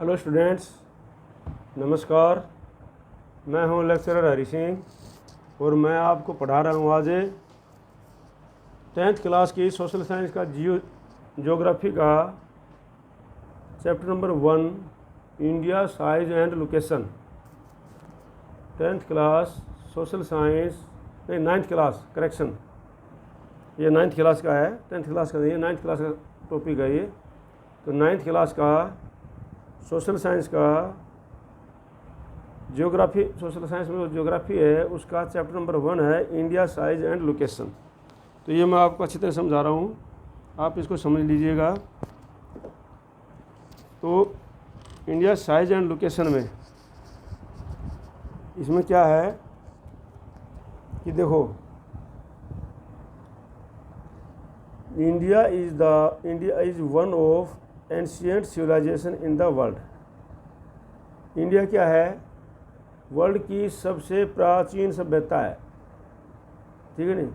Hello students, नमस्कार। मैं हूं लेक्चरर हरी सिंह और मैं आपको पढ़ा रहा हूं आज 10th क्लास की सोशल साइंस का ज्योग्राफी का chapter number 1 India size and location. 10th class social science नहीं 9th क्लास करेक्शन, ये 9th क्लास का है, 10th क्लास का नहीं है, 9th क्लास का टॉपिक है ये। तो 9th क्लास का सोशल साइंस का ज्योग्राफी, सोशल साइंस में जो ज्योग्राफी है उसका चैप्टर नंबर 1 है इंडिया साइज एंड लोकेशन। तो ये मैं आपको अच्छी तरह समझा रहा हूँ, आप इसको समझ लीजिएगा। तो इंडिया साइज एंड लोकेशन में इसमें क्या है कि देखो, India is one of ancient civilisation in the world. India क्या है? वर्ल्ड की सबसे प्राचीन सभ्यता है, ठीक है नहीं।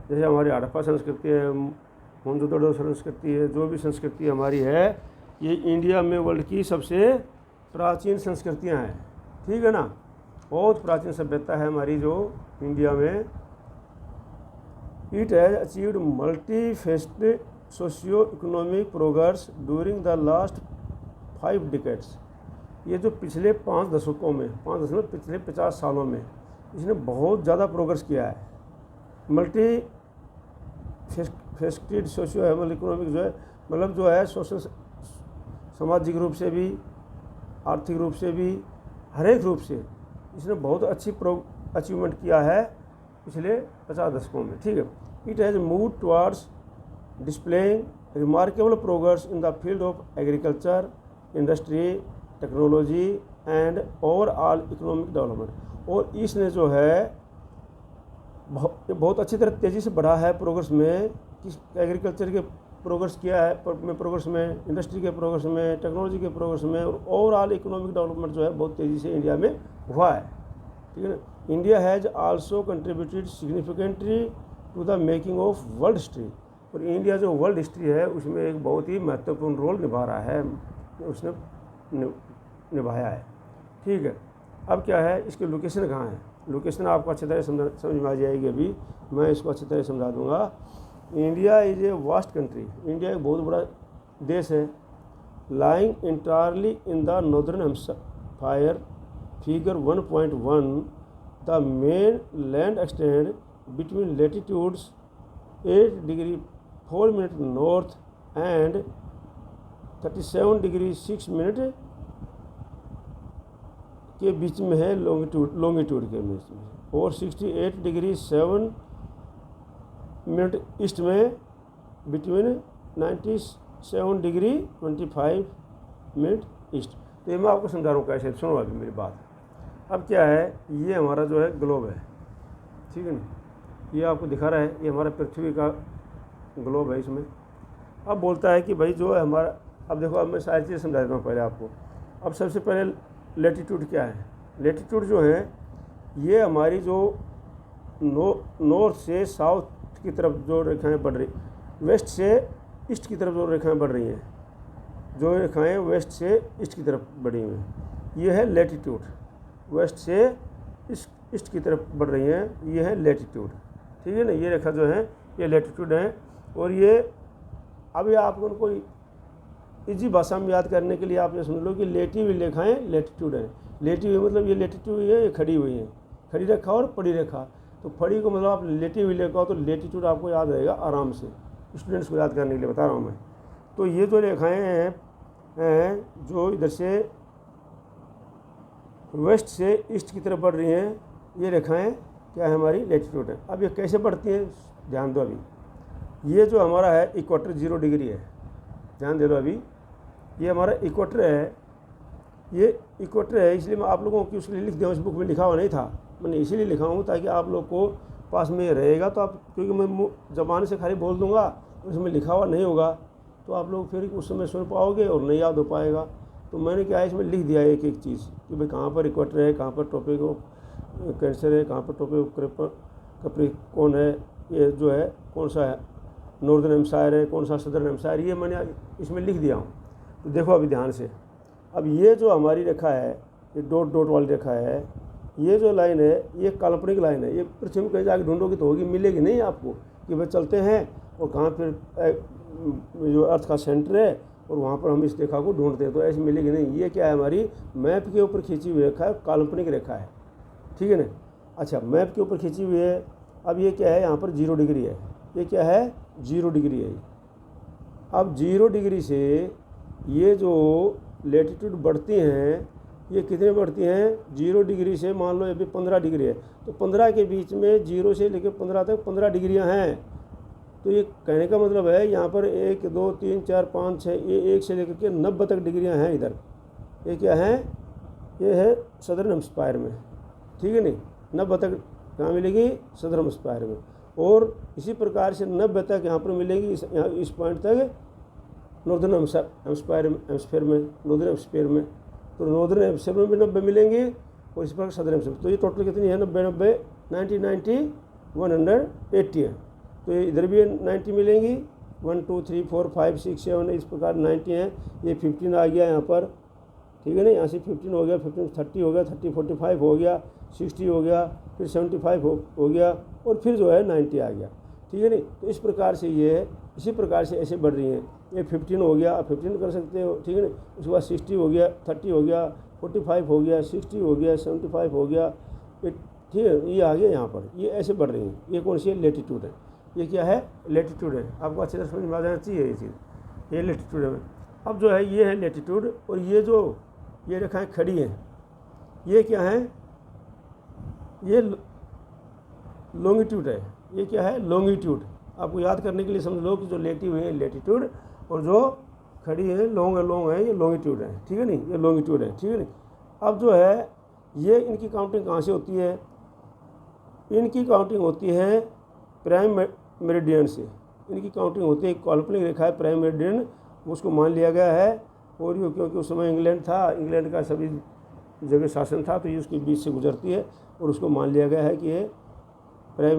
जैसे हमारी हड़प्पा संस्कृति है, मोहनजोदड़ो संस्कृति है, जो भी संस्कृति हमारी है, ये इंडिया में वर्ल्ड की सबसे प्राचीन संस्कृतियां हैं, ठीक है ना। बहुत प्राचीन सभ्यता है हमारी जो इंडिया में। It has achieved multi faceted socio economic progress during the last 5 decades. ये जो पिछले 5 दशकों में, 5 दशक में पिछले 50 सालों में इसने बहुत ज़्यादा प्रोग्रेस किया है। मल्टी फेस्टेड सोशियो इकोनॉमिक जो है, मतलब जो है सोशल, सामाजिक रूप से भी, आर्थिक रूप से भी, हर एक रूप से इसने बहुत अच्छी अचीवमेंट किया है पिछले 50 दशकों में, ठीक है। It has move towards displaying remarkable progress in the field of agriculture, industry, technology and overall economic development। और इसने जो है बहुत अच्छी तरह तेज़ी से बढ़ा है प्रोग्रेस में। किस एग्रीकल्चर के प्रोग्रेस किया है प्रोग्रेस में, इंडस्ट्री के प्रोग्रेस में, टेक्नोलॉजी के प्रोग्रेस में, और ओवरऑल इकोनॉमिक डेवलपमेंट जो है बहुत तेज़ी से इंडिया में हुआ है, ठीक है ना। India has also contributed significantly to the making of world history. और इंडिया जो वर्ल्ड हिस्ट्री है उसमें एक बहुत ही महत्वपूर्ण रोल निभा रहा है, उसने निभाया है, ठीक है। अब क्या है, इसकी लोकेशन कहाँ है? लोकेशन आपको अच्छी तरह समझ में आ जाएगी, अभी मैं इसको अच्छी तरह समझा दूंगा। India is a vast country. India एक बहुत बड़ा देश है। Lying entirely in the northern hemisphere, figure 1.1, the main land extend between latitudes 8 degree 4 minute north and 37 degree 6 minute के बीच में है, लॉन्गिट्यूड के बीच में, और 68 डिग्री 7 मिनट ईस्ट में, बिटवीन 97 डिग्री 25 मिनट ईस्ट। तो ये मैं आपको समझा रहा हूँ कैसे, सुनो अभी मेरी बात। अब क्या है, ये हमारा जो है ग्लोब है, ठीक है ना, ये आपको दिखा रहा है, ये हमारा पृथ्वी का ग्लोब है। इसमें अब बोलता है कि भाई जो है हमारा, अब देखो, अब मैं सारी चीज़ें समझा देता हूँ पहले आपको। अब सबसे पहले लेटीट्यूड क्या है? लेटीट्यूड जो है ये हमारी जो नॉर्थ से साउथ की तरफ जो रेखाएं बढ़ रही, वेस्ट से ईस्ट की तरफ जो रेखाएं बढ़ रही हैं, जो रेखाएं वेस्ट से ईस्ट की तरफ बढ़ी हुई हैं, ये है लेटीट्यूड। वेस्ट से ईस्ट की तरफ बढ़ रही हैं, ये है लेटीट्यूड, ठीक है ना। ये रेखा जो है ये लेटीट्यूड है। और ये अभी आप उनको इजी भाषा में याद करने के लिए आप ये समझ लो कि लेटी हुई रेखाएं लेटीट्यूड है। लेटी हुई मतलब ये लेटीट्यूड है, ये खड़ी हुई है, खड़ी रेखा और पड़ी रेखा। तो पड़ी को मतलब आप लेटी हुई रेखा हो तो लेटीट्यूड आपको याद रहेगा आराम से, स्टूडेंट्स को याद करने के लिए बता रहा हूँ मैं। तो ये जो रेखाएँ हैं जो इधर से वेस्ट से ईस्ट की तरफ बढ़ रही हैं, ये रेखाएं क्या है, हमारी लेटीट्यूड है। अब ये कैसे बढ़ती हैं, ध्यान दो। अभी ये जो हमारा है इक्वेटर 0 डिग्री है, ध्यान दे दो। अभी ये हमारा इक्वेटर है, ये इक्वेटर है, इसलिए मैं आप लोगों की उसके लिए लिख दिया, उस बुक में लिखा हुआ नहीं था, मैंने इसीलिए लिखा हूँ ताकि आप लोग को पास में रहेगा। तो आप, क्योंकि मैं ज़बान से खाली बोल दूँगा, उसमें लिखा हुआ नहीं होगा, तो आप लोग फिर उस समय सुन पाओगे और नहीं याद हो पाएगा। तो मैंने क्या है, इसमें लिख दिया एक एक चीज़ कि भाई कहाँ पर इक्वेटर है, कहाँ पर टॉपिक ऑफ कैंसर है, कहाँ पर टॉपिक ऑफ कैप्रिकॉर्न है, ये जो है कौन सा है नॉर्दर्न हेमिस्फीयर है, कौन सा सदर्न हेमिस्फीयर, ये मैंने इसमें लिख दिया हूँ। तो देखो अभी ध्यान से, अब ये जो हमारी रेखा है, ये डॉट डॉट वाली रेखा है, ये जो लाइन है ये काल्पनिक लाइन है। ये पृथ्वी में कहीं जाके ढूंढोगे तो होगी, मिलेगी नहीं आपको कि भाई चलते हैं और कहाँ फिर जो अर्थ का सेंटर है और वहाँ पर हम इस रेखा को ढूंढते हैं, तो ऐसी मिलेगी नहीं। ये क्या है, हमारी मैप के ऊपर खींची हुई रेखा है, काल्पनिक रेखा है, ठीक है ना। अच्छा, मैप के ऊपर खींची हुई है। अब ये क्या है, यहाँ पर 0 डिग्री है, ये क्या है 0 डिग्री है। अब 0 डिग्री से ये जो लेटीट्यूड बढ़ती हैं, ये कितने बढ़ती हैं, 0 डिग्री से मान लो अभी 15 डिग्री है, तो 15 के बीच में 0 से लेकर 15 तक 15 डिग्रियाँ हैं। तो ये कहने का मतलब है यहाँ पर 1 2 3 4 5 6, ये 1 से लेकर के 90 तक डिग्रियाँ हैं इधर। ये क्या है, ये है सदर्न हेमिस्फीयर में, ठीक है नहीं। 90 तक कहाँ मिलेगी, सदर्न हेमिस्फीयर में। और इसी प्रकार से 90 तक यहाँ पर मिलेगी, इस पॉइंट तक नॉर्दर्न हेमिस्फीयर में, नॉर्दर्न हेमिस्फीयर में। तो नॉर्दर्न हेमिस्फीयर में भी 90 मिलेंगे और इस प्रकार सदर्न हेमिस्फीयर। तो ये टोटल कितनी है, 90 90 90 180 है। तो ये इधर भी 90 मिलेंगी, 1 2 3 4 5 6 7 इस प्रकार 90 हैं। ये 15 आ गया यहाँ पर, ठीक है ना। यहाँ से 15 हो गया, 15 30 हो गया, 30 45 हो गया, 60 हो गया, फिर 75 हो गया और फिर जो है 90 आ गया, ठीक है नहीं। तो इस प्रकार से ये इसी प्रकार से ऐसे बढ़ रही हैं। ये 15 हो गया, 15 कर सकते हो, ठीक है ना। उसके बाद 60 हो गया, 30 हो गया, 45 हो गया, 60 हो गया, 75 हो गया, ठीक है। ये आ गया यहाँ पर, ये ऐसे बढ़ रही हैं। ये कौन सी है, लेटीट्यूड है। ये क्या है, लेटीट्यूड है। आपको अच्छे से समझ में आ जाना चाहिए ये चीज़, ये लेटीट्यूड है। अब जो है ये है लेटीट्यूड, और ये जो ये रेखाएं खड़ी हैं ये क्या है, ये लॉन्गिट्यूड है। ये क्या है, लॉन्गिट्यूड। आपको याद करने के लिए समझ लो कि जो लेटी हुई है लेटीट्यूड और जो खड़ी है लॉन्ग है, ये लॉन्गिट्यूड है, ठीक है नहीं, ये लॉन्गिट्यूड है, ठीक है नहीं। अब जो है ये इनकी काउंटिंग कहाँ से होती है, इनकी काउंटिंग होती है प्राइम मेरिडियन से। इनकी काउंटिंग होती है, काल्पनिक रेखा है प्राइम मेरिडियन, उसको मान लिया गया है। और ये क्योंकि उस समय इंग्लैंड था, इंग्लैंड का सभी जगह शासन था, तो ये उसके बीच से गुजरती है और उसको मान लिया गया है कि ये प्राइम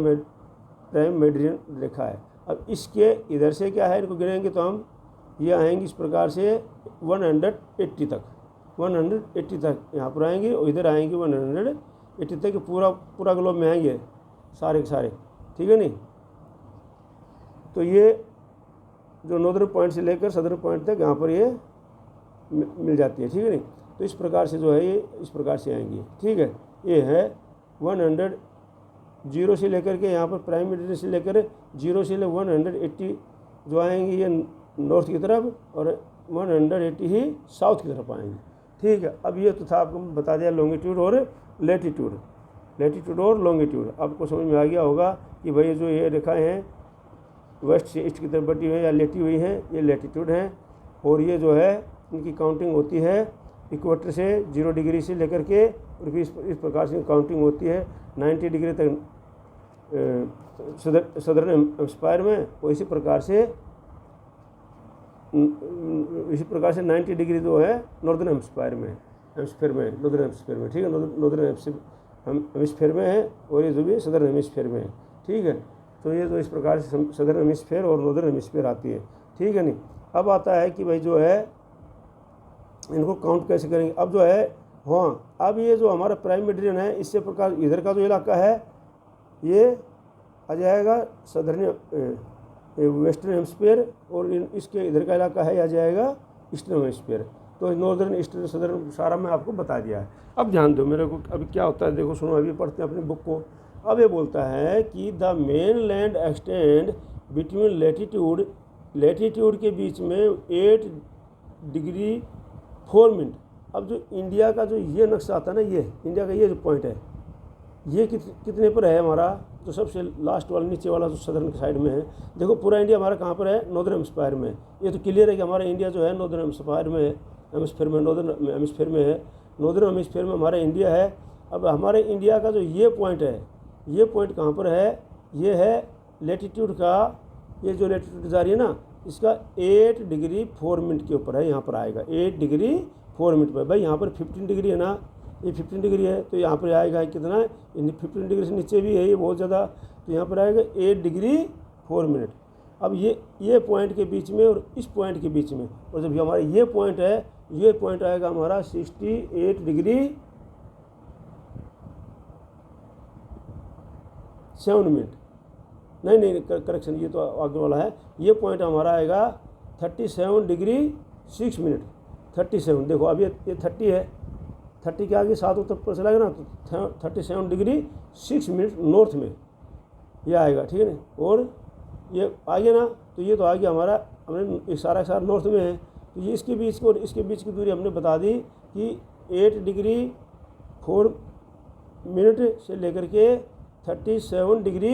मेरिडियन रेखा है। अब इसके इधर से क्या है, इनको गिनेंगे तो हम ये आएंगे इस प्रकार से 180 तक, 180 तक यहाँ पर आएंगे और इधर आएंगे 180 तक, पूरा ग्लोब में आएंगे सारे के सारे, ठीक है नहीं। तो ये जो नॉर्दर्न पॉइंट से लेकर सदर्न पॉइंट तक यहाँ पर ये मिल जाती है, ठीक है नहीं। तो इस प्रकार से जो है ये इस प्रकार से आएंगी, ठीक है। ये है 100 से लेकर के यहाँ पर प्राइम मेरिडियन से लेकर 0 से ले 180 जो आएंगी ये नॉर्थ की तरफ और 180 ही साउथ की तरफ आएंगी, ठीक है। अब ये तो था, आपको बता दिया लॉन्गिट्यूड और लेटीट्यूड और लॉन्गिट्यूड। आपको समझ में आ गया होगा कि भाई जो ये रेखाएं हैं वेस्ट से ईस्ट की तरफ बढ़ी हुई है या लेटी हुई हैं, ये लेटीट्यूड हैं। और ये जो है इनकी काउंटिंग होती है इक्वेटर से 0 डिग्री से लेकर के, और फिर इस प्रकार से काउंटिंग होती है 90 डिग्री तक सदर्न हेमिस्फीयर में, और इसी प्रकार से 90 डिग्री जो है नॉर्दर्न हेमिस्फीयर में, नॉर्दर्न हेमिस्फीयर में, ठीक है। नॉर्दर्न हेमिस्फीयर में है और ये जो भी सदर्न हेमिस्फीयर में है, ठीक है। तो ये जो इस प्रकार से सदर्न हेमिस्फीयर और नॉर्दर्न हेमिस्फीयर आती है, ठीक है नहीं। अब आता है कि भाई जो है इनको काउंट कैसे करेंगे। अब जो है हाँ, अब ये जो हमारा प्राइम मेरिडियन है, इससे प्रकार इधर का जो इलाका है ये आ जाएगा सदर्न वेस्टर्न हेमिस्फीयर, और इसके इधर का इलाका है आ जाएगा ईस्टर्न हेमिस्फीयर। तो नॉर्दर्न ईस्टर्न सदर्न सारा मैं आपको बता दिया है। अब ध्यान दो मेरे को, अभी क्या होता है देखो, सुनो, अभी पढ़ते हैं अपनी बुक को। अब ये बोलता है कि the main land extend between latitude के बीच में 8 डिग्री 4 मिनट। अब जो इंडिया का जो ये नक्शा आता है ना, ये इंडिया का ये जो पॉइंट है, ये कितने पर है हमारा, जो सबसे लास्ट वाला नीचे वाला जो सदर्न साइड में है। देखो पूरा इंडिया हमारा कहाँ पर है, नॉर्दर्न हेमिस्फीयर में। ये तो क्लियर है कि हमारा इंडिया जो है नॉर्दर्न हेमिस्फीयर में, नॉर्दर्न हेमिस्फीयर में है। नॉर्दर्न हेमिस्फीयर में हमारा इंडिया है। अब हमारे इंडिया का जो ये पॉइंट है, ये पॉइंट कहाँ पर है, ये है लेटीट्यूड का, ये जो लेटीट्यूड जा रही है ना, इसका 8 डिग्री 4 मिनट के ऊपर है, यहाँ पर आएगा 8 डिग्री 4 मिनट पर। भाई यहाँ पर 15 डिग्री है ना, ये 15 डिग्री है, तो यहाँ पर आएगा कितना, 15 डिग्री से नीचे भी है ये बहुत ज़्यादा, तो यहाँ पर आएगा 8 डिग्री 4 मिनट। अब ये पॉइंट के बीच में और इस पॉइंट के बीच में, और जब हमारा ये पॉइंट है ये पॉइंट आएगा हमारा 68 डिग्री 7 मिनट, नहीं करेक्शन, ये तो आगे वाला है। ये पॉइंट हमारा आएगा 37 डिग्री 6 मिनट। 37 देखो, अब ये 30 है, 30 के आगे 7 उत्तर पर चला गया ना, तो 37 डिग्री 6 मिनट नॉर्थ में ये आएगा, ठीक है ना। और ये आ गया ना, तो ये तो आ गया हमारा, हमने सारा नॉर्थ में है, तो ये इसके बीच को और इसके बीच की दूरी हमने बता दी कि 8 डिग्री 4 मिनट से लेकर के 37 डिग्री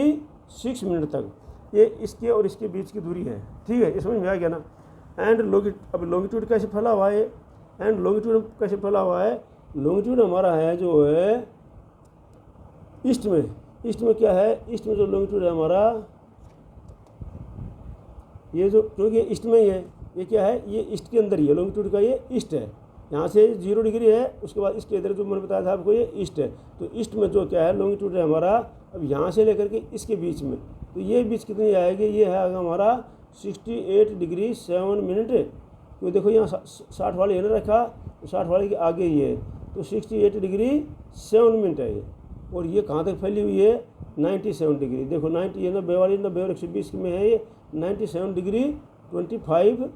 6 मिनट तक, ये इसके और इसके बीच की दूरी है, ठीक है। इसमें आ गया ना। एंड अब लॉन्गिट्यूड कैसे फैला हुआ है, एंड लॉन्गिट्यूड कैसे फैला हुआ है, लॉन्गिट्यूड हमारा है जो है ईस्ट में। ईस्ट में क्या है, ईस्ट में जो लॉन्गिट्यूड है हमारा, ये जो, क्योंकि ईस्ट में ही है, ये क्या है, ये ईस्ट के अंदर ही है, लॉन्गिट्यूड का ये ईस्ट है। यहाँ से 0 डिग्री है, उसके बाद इसके इधर जो मैंने बताया था आपको, ये ईस्ट है। तो ईस्ट में जो क्या है लॉन्गिट्यूड है हमारा, अब यहाँ से लेकर के इसके बीच में, तो ये बीच कितनी आएगी, ये है हमारा 68 डिग्री 7 मिनट। तो देखो यहाँ 60 वाली है ना रखा, तो 60 वाले के आगे ही है, तो 68 डिग्री 7 मिनट है ये। और ये कहाँ तक फैली हुई है, 97 डिग्री। देखो 90, ये 90 वाली, 90 और 120 में है ये, 97 डिग्री 25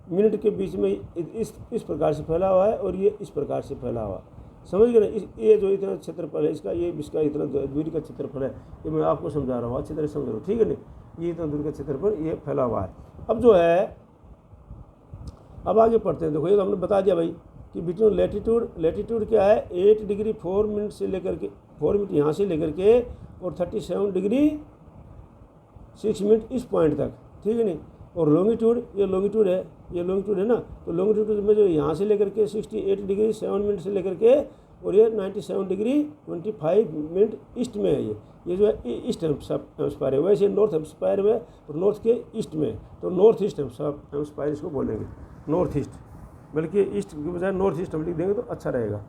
मिनट के बीच में इस प्रकार से फैला हुआ है, और ये इस प्रकार से फैला हुआ, समझ गए ना। ये जो इतना क्षेत्रफल है इसका, ये इसका इतना दूरी का क्षेत्रफल है, ये मैं आपको समझा रहा हूँ, अच्छी तरह समझ रहा हूँ, ठीक है ना। ये इतना दूरी का क्षेत्रफल ये फैला हुआ है। अब जो है, अब आगे पढ़ते हैं। देखो ये तो हमने बता दिया भाई कि बिटवीन लेटीट्यूड क्या है, 8 डिग्री 4 मिनट से लेकर के 4 मिनट यहाँ से लेकर के और 37 डिग्री 6 मिनट इस पॉइंट तक, ठीक है नहीं। और लॉन्गिट्यूड, ये लॉन्गिट्यूड है, ये लॉन्गिट्यूड है ना, तो लॉन्गिट्यूड में जो यहाँ से लेकर के 68 डिग्री 7 मिनट से लेकर के और ये 97 डिग्री 25 मिनट ईस्ट में है। ये जो है ईस्ट हेम्स्फीयर है, वैसे नॉर्थ हेम्स्फीयर में और नॉर्थ के ईस्ट में, तो नॉर्थ ईस्ट हेम्स्फीयर इसको बोलेंगे, नॉर्थ ईस्ट, बल्कि ईस्ट के बजाय नॉर्थ ईस्ट हम लिख देंगे तो अच्छा रहेगा।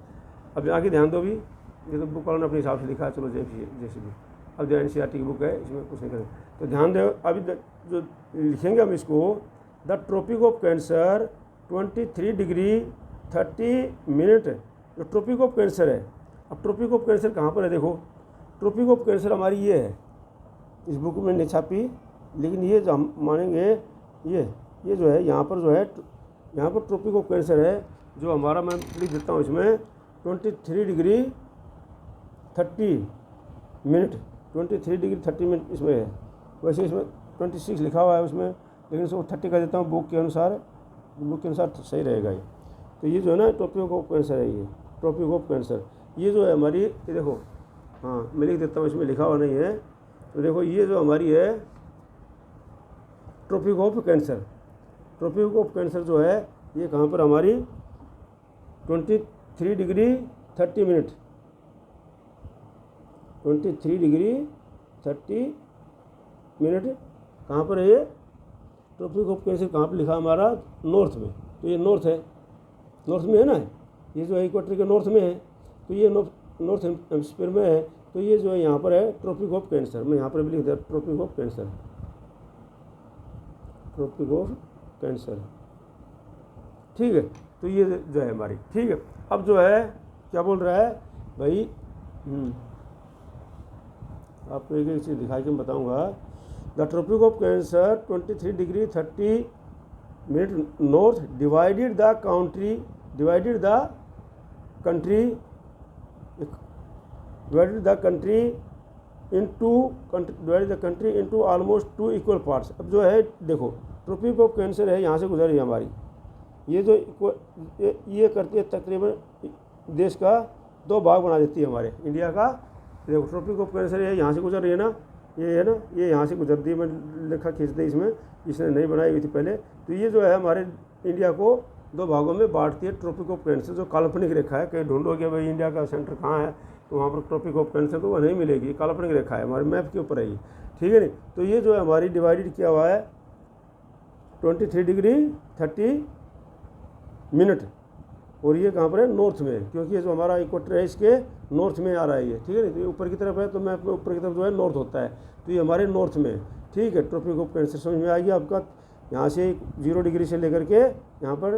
अब आगे ध्यान दो भी, ये तो बुक वालों ने अपने हिसाब से लिखा है, चलो जैसे भी। अब जो NCERT की बुक है, इसमें कुछ नहीं करें, तो ध्यान दो। अभी जो लिखेंगे हम इसको, the tropic of cancer 23 degree 30 minute, जो ट्रॉपिक ऑफ कैंसर है। अब ट्रॉपिक ऑफ कैंसर कहाँ पर है, देखो ट्रॉपिक ऑफ कैंसर हमारी ये है, इस बुक में नहीं छापी, लेकिन ये जो हम मानेंगे, ये जो है यहाँ पर जो है, यहाँ पर ट्रॉपिक ऑफ कैंसर है, जो हमारा, मैं लिख देता हूँ इसमें 23 डिग्री 30 मिनट, 23 डिग्री 30 मिनट इसमें है। वैसे इसमें 26 लिखा हुआ है उसमें, लेकिन इसको 30 कर देता हूँ बुक के अनुसार, सही रहेगा ये। तो ये जो है ना ट्रॉपिक ऑफ कैंसर है, ये ट्रॉपिक ऑफ कैंसर, ये जो है हमारी, ये देखो, हाँ मैं लिख देता हूँ, इसमें लिखा हुआ नहीं है, तो देखो ये जो हमारी है tropic of cancer, tropic of cancer जो है ये कहाँ पर हमारी 23 डिग्री 30 मिनट, 23 डिग्री 30 मिनट कहाँ पर है ये ट्रॉपिक ऑफ कैंसर, कहाँ पर लिखा हमारा, नॉर्थ में। तो ये नॉर्थ है, नॉर्थ में है ना, ये जो है इक्वेटर के नॉर्थ में है, तो ये नॉर्थ हेम्स्फीयर में है। तो ये जो है यहाँ पर है ट्रॉपिक ऑफ कैंसर, मैं यहाँ पर भी लिख दिया tropic of cancer, tropic of cancer, ठीक है। तो ये जो है हमारी, ठीक है। अब जो है क्या बोल रहा है भाई, आपको एक चीज़ दिखा के मैं बताऊँगा। The tropic of cancer 23 degree 30 minute north divided the country into almost 2 equal parts. अब जो है देखो ट्रॉपिक ऑफ कैंसर है, यहाँ से गुजर रही है हमारी, ये जो ये करती है तकरीबन देश का 2 भाग बना देती है हमारे इंडिया का। देखो ट्रॉपिक ऑफ कैंसर है, यहाँ से गुजर रही है ना, ये है ना, ये यहाँ से गुजरती है, मैं लिखा खींच दी इसमें, इसने नहीं बनाई हुई थी पहले। तो ये जो है हमारे इंडिया को 2 भागों में बांटती है ट्रॉपिक ऑफ कैंसर, जो काल्पनिक रेखा है। कहीं ढूंढोगे भाई इंडिया का सेंटर कहाँ है, तो वहाँ पर ट्रॉपिक ऑफ कैंसर तो वो नहीं मिलेगी, काल्पनिक रेखा है, हमारे मैप के ऊपर है ये, ठीक है नहीं। तो ये जो है हमारी डिवाइडेड किया हुआ है 23 डिग्री 30 मिनट, और ये कहाँ पर है, नॉर्थ में, क्योंकि ये जो हमारा इक्वेटर है इसके नॉर्थ में आ रहा है ये, ठीक है नहीं। तो ये ऊपर की तरफ है, तो मैप में ऊपर की तरफ जो है नॉर्थ होता है, तो ये हमारे नॉर्थ में, ठीक है। ट्रॉपिक ऑफ कैंसर समझ में आ गया आपका। यहाँ से 0 डिग्री से लेकर के यहाँ पर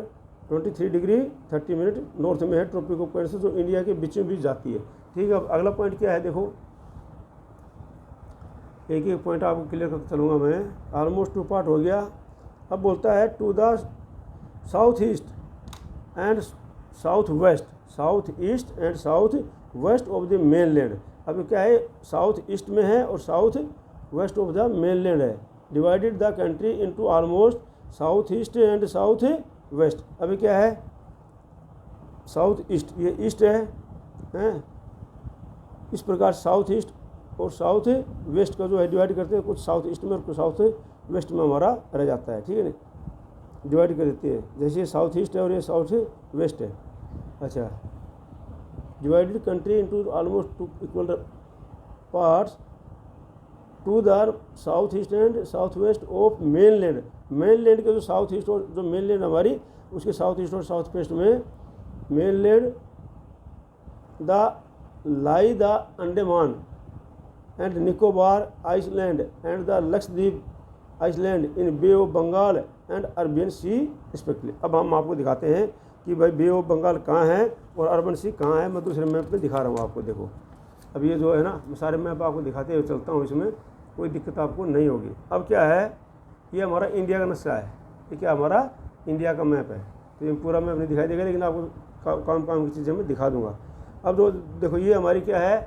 23 डिग्री 30 मिनट नॉर्थ में है ट्रॉपिक ऑफ कैंसर, जो इंडिया के बीचों बीच जाती है। ठीक है, अब अगला पॉइंट क्या है, देखो एक एक पॉइंट आपको क्लियर करके चलूँगा मैं। ऑलमोस्ट 2 पार्ट हो गया। अब बोलता है to the south east and south west, south east and south west of the mainland. अब क्या है, साउथ ईस्ट में है और south west of the mainland है। Divided the country into almost south east and south west. अभी क्या है, साउथ ईस्ट, ये ईस्ट है इस प्रकार साउथ ईस्ट और साउथ वेस्ट का जो है डिवाइड करते हैं, कुछ साउथ ईस्ट में और कुछ साउथ वेस्ट में हमारा रह जाता है। ठीक है ना, डिवाइड कर देते हैं, जैसे ये साउथ ईस्ट है और ये साउथ वेस्ट है। अच्छा, divided country into almost 2 equal parts to the south east and south west of main land. Main land के जो साउथ ईस्ट और जो मेन लैंड हमारी, उसके साउथ ईस्ट और साउथ वेस्ट में main land the lie the Andaman and Nicobar island and the Lakshadweep island in bay of Bengal and Arabian sea respectively. अब हम आपको दिखाते हैं कि भाई बे ऑफ बंगाल कहाँ है और अरबन सी कहाँ है। मैं दूसरे मैप में दिखा रहा हूँ आपको, देखो अब ये जो है ना, मैं सारे मैप आपको दिखाते हुए चलता हूँ, इसमें कोई दिक्कत आपको नहीं होगी। अब क्या है, ये हमारा इंडिया का नक्शा है, ये क्या हमारा इंडिया का मैप है। तो ये पूरा मैप नहीं दिखाई देगा, लेकिन आपको काम की चीज़ें मैं दिखा दूँगा। अब जो देखो ये हमारी क्या है,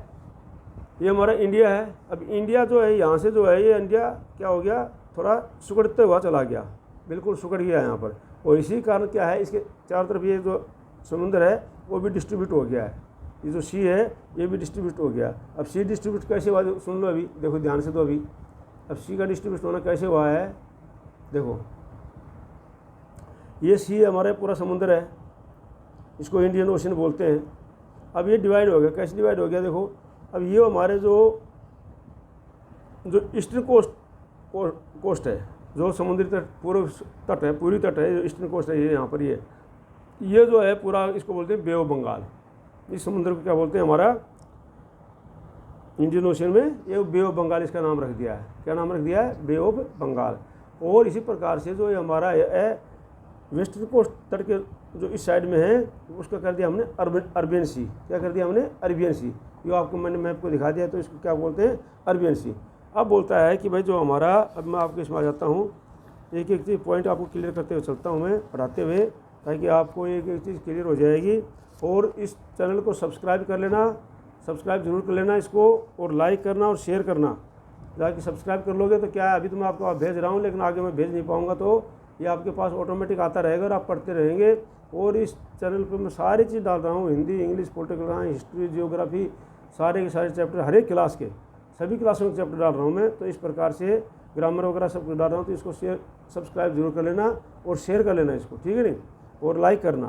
ये हमारा इंडिया है। अब इंडिया जो है यहाँ से जो है, ये इंडिया क्या हो गया, थोड़ा सुकड़ते हुआ चला गया, बिल्कुल सुकड़ गया यहाँ पर। और इसी कारण क्या है, इसके चारों तरफ ये जो समुद्र है वो भी डिस्ट्रीब्यूट हो गया है, ये जो सी है ये भी डिस्ट्रीब्यूट हो गया। अब सी डिस्ट्रीब्यूट कैसे हुआ, सुन लो अभी, देखो ध्यान से। तो अभी अब सी का डिस्ट्रीब्यूट होना कैसे हुआ है, देखो ये सी हमारा पूरा समुद्र है, इसको इंडियन ओशन बोलते हैं। अब ये डिवाइड हो गया, कैसे डिवाइड हो गया, देखो अब ये हमारे जो ईस्टर्न कोस्ट है, जो समुद्री तट पूर्व तट है, पूरी तट है, जो ईस्टर्न कोस्ट है, ये यहाँ पर ये जो है पूरा, इसको बोलते हैं बे ऑफ बंगाल। इस समुद्र को क्या बोलते हैं, हमारा इंडियन ओशन में ये बे ऑफ बंगाल इसका नाम रख दिया है। क्या नाम रख दिया है, बे ऑफ बंगाल। और इसी प्रकार से जो ये हमारा है वेस्टर्न कोस्ट तट के जो इस साइड में है, उसका कर दिया हमने अरबियन सी। क्या कर दिया हमने, अरबियन सी। ये आपको मैंने मैप को दिखा दिया, तो इसको क्या बोलते हैं, अरबियन सी। अब बोलता है कि भाई जो हमारा, अब मैं आपको इसमें आ जाता हूँ, एक एक चीज़ पॉइंट आपको क्लियर करते हुए चलता हूँ मैं, पढ़ाते हुए, ताकि आपको एक एक चीज़ क्लियर हो जाएगी। और इस चैनल को सब्सक्राइब कर लेना, सब्सक्राइब जरूर कर लेना इसको, और लाइक करना और शेयर करना। जाके सब्सक्राइब कर लोगे तो क्या है, अभी तो मैं आपको भेज रहा हूँ, लेकिन आगे मैं भेज नहीं पाऊँगा, तो ये आपके पास ऑटोमेटिक आता रहेगा और आप पढ़ते रहेंगे। और इस चैनल पर मैं सारी चीज़ डाल रहा हूँ, Hindi, English, political science, history, geography, सारे के सारे चैप्टर, हर एक क्लास के, सभी क्लासों के चैप्टर डाल रहा हूँ मैं। तो इस प्रकार से ग्रामर वगैरह सब कुछ डाल रहा हूँ, तो इसको सब्सक्राइब जरूर कर लेना और शेयर कर लेना इसको, ठीक है नहीं, और लाइक करना।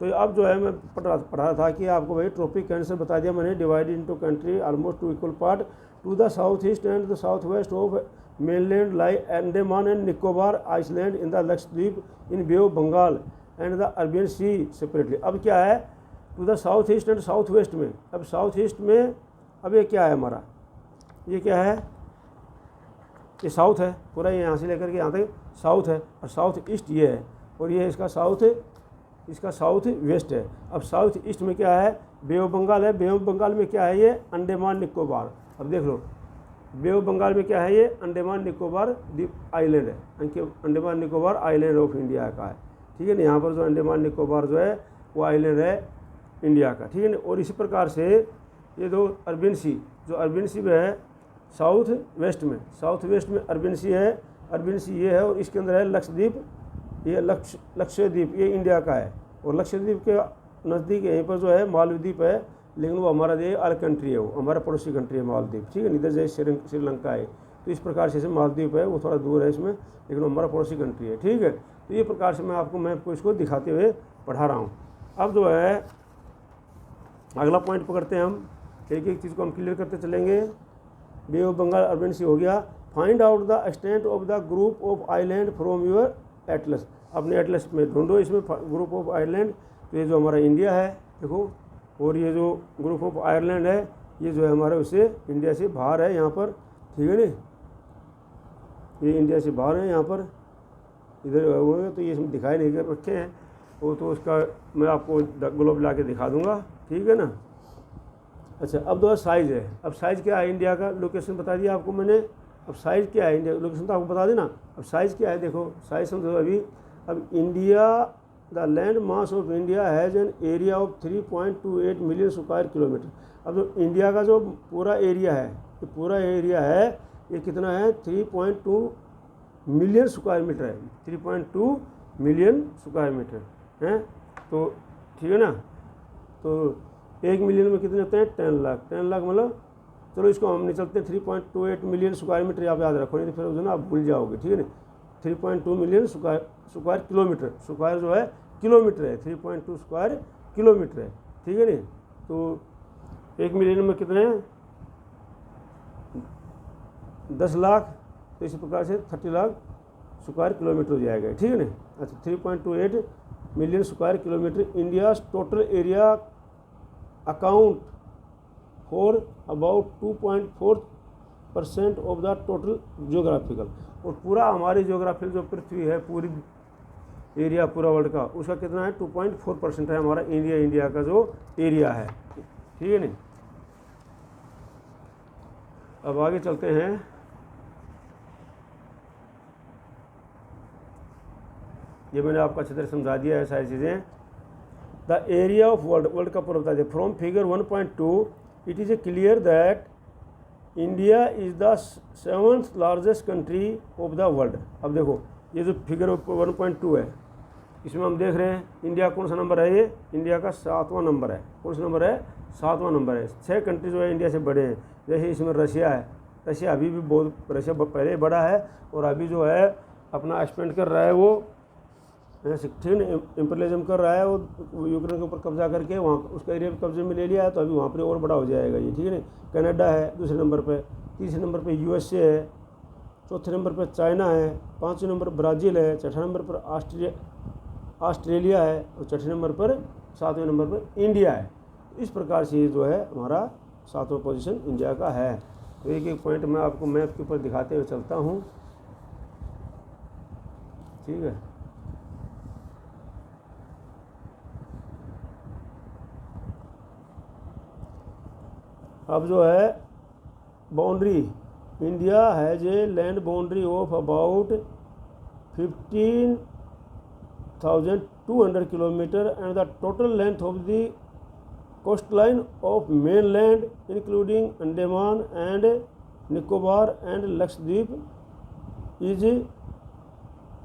तो अब जो है मैं पढ़ रहा था कि आपको भाई ट्रॉपिक कैंसर बता दिया मैंने, divided into country almost 2 equal part to the south east and the south west of mainland lie Andaman and Nicobar island in the Lakshadweep in bay of Bengal and the Arabian sea separately. अब क्या है, to the south east and south west में, अब south east में अब ये क्या है हमारा, ये क्या है, ये साउथ है पूरा, ये यहाँ से लेकर के यहाँ तक साउथ है, और साउथ ईस्ट ये है, और ये इसका साउथ वेस्ट है। अब साउथ ईस्ट में क्या है, बे ऑफ बंगाल है। बे ऑफ बंगाल में क्या है, ये अंडमान निकोबार। अब देख लो, बे ऑफ बंगाल में क्या है, ये अंडमान निकोबार द्वीप आइलैंड है, Andaman Nicobar island of India का है, ठीक है ना। यहाँ पर जो अंडमान निकोबार जो है वो आइलैंड है इंडिया का, ठीक है ना। और इसी प्रकार से ये दो अरबियन सी, जो अरबियन सी में है साउथ वेस्ट में अरबियन सी है, अरबियन सी ये है, और इसके अंदर है लक्षद्वीप, ये लक्षद्वीप ये इंडिया का है। और लक्षद्वीप के नज़दीक यहीं पर जो है मालदीप है, लेकिन वो हमारा जो अलग कंट्री है, वो हमारा पड़ोसी कंट्री है मालदीप, ठीक है। इधर जैसे श्रीलंका है, तो इस प्रकार से मालदीप है, वो थोड़ा दूर है इसमें, लेकिन हमारा पड़ोसी कंट्री है, ठीक है। तो ये प्रकार से मैं आपको मैप को इसको दिखाते हुए पढ़ा रहा हूँ। अब जो है अगला पॉइंट पकड़ते हैं हम, एक एक चीज़ को हम क्लियर करते चलेंगे। बे ऑफ बंगाल अरबियन सी हो गया। Find out the extent of the group of island from your Atlas. अपने एटलस में ढूंढो इसमें ग्रुप ऑफ आइलैंड। तो ये जो हमारा इंडिया है देखो, और ये जो ग्रुप ऑफ आयरलैंड है ये जो है हमारे उससे इंडिया से बाहर है यहाँ पर, ठीक है ना, ये इंडिया से बाहर है यहाँ पर, इधर हुए तो ये इसमें दिखाई नहीं कर रखे हैं। वो तो उसका मैं आपको ग्लोब ला के दिखा दूंगा, ठीक है ना। अच्छा, अब दो साइज़ है। अब साइज़ क्या है इंडिया का, लोकेशन बता दिया आपको मैंने। अब साइज़ क्या है इंडिया, लोकेशन तो आपको बता देना। अब साइज़ क्या है, देखो साइज़ समझो अभी। अब India, the land mass of India has an area of 3.28 million square kilometre. अब जो इंडिया का जो पूरा एरिया है, ये पूरा एरिया है, ये कितना है, 3.2 मिलियन स्क्वायर मीटर है। 3.2 मिलियन स्क्वायर मीटर हैं, तो ठीक है ना। तो 1 मिलियन में कितने होते हैं, 10 लाख। 10 लाख मतलब, चलो इसको हम नहीं चलते, 3.28 मिलियन स्क्वायर मीटर आप याद रखो, नहीं तो फिर जो ना आप भूल जाओगे, ठीक है ना। 3.2 मिलियन स्क्वायर किलोमीटर, स्क्वायर जो है किलोमीटर है, 3.2 स्क्वायर किलोमीटर है, ठीक है नहीं। तो 1 मिलियन में कितने हैं, 10 लाख, तो इसी प्रकार से 30 लाख स्क्वायर किलोमीटर हो जाएगा, ठीक है ना। अच्छा, 3.28 million square kilometre India total area account for about 2.4% of the total geographical. और पूरा हमारी जियोग्राफिकल जो पृथ्वी है, पूरी एरिया पूरा वर्ल्ड का, उसका कितना है, 2.4% है हमारा इंडिया का जो एरिया है, ठीक है नहीं। अब आगे चलते हैं। ये मैंने आपको अच्छी तरह समझा दिया है सारी चीज़ें। द एरिया ऑफ वर्ल्ड का पूरा बता दिया। From figure 1.2 it is a clear that India is the 7th largest country of the world. अब देखो ये जो फिगर 1.2 है, इसमें हम देख रहे हैं इंडिया कौन सा नंबर है, ये इंडिया का 7वां नंबर है। कौन सा नंबर है, 7वां नंबर है। 6 कंट्री जो है इंडिया से बड़े हैं, जैसे इसमें रशिया है। रशिया अभी भी बहुत, रशिया पहले बड़ा है और अभी जो है अपना एक्सपेंड कर रहा है, वो ठीक है, इम्पीरियलिज्म कर रहा है। वो यूक्रेन के ऊपर कब्जा करके वहाँ उसका एरिया कब्जे में ले लिया है, तो अभी वहाँ पर और बड़ा हो जाएगा ये, ठीक है ना। कनाडा है दूसरे नंबर पे, तीसरे नंबर पे यूएसए है, चौथे नंबर पे चाइना है, 5वें नंबर पर ब्राज़ील है, छठे नंबर पर ऑस्ट्रेलिया है और छठे नंबर पर 7वें नंबर पर इंडिया है। इस प्रकार से ये जो है हमारा 7वां पोजीशन इंडिया का है। तो एक एक पॉइंट मैं आपको मैप के ऊपर दिखाते हुए चलता हूँ, ठीक है। अब जो है boundary, India has a land boundary of about 15,200 kilometre and the total length of the coast line of main land including Andaman and Nicobar and Lakshadweep is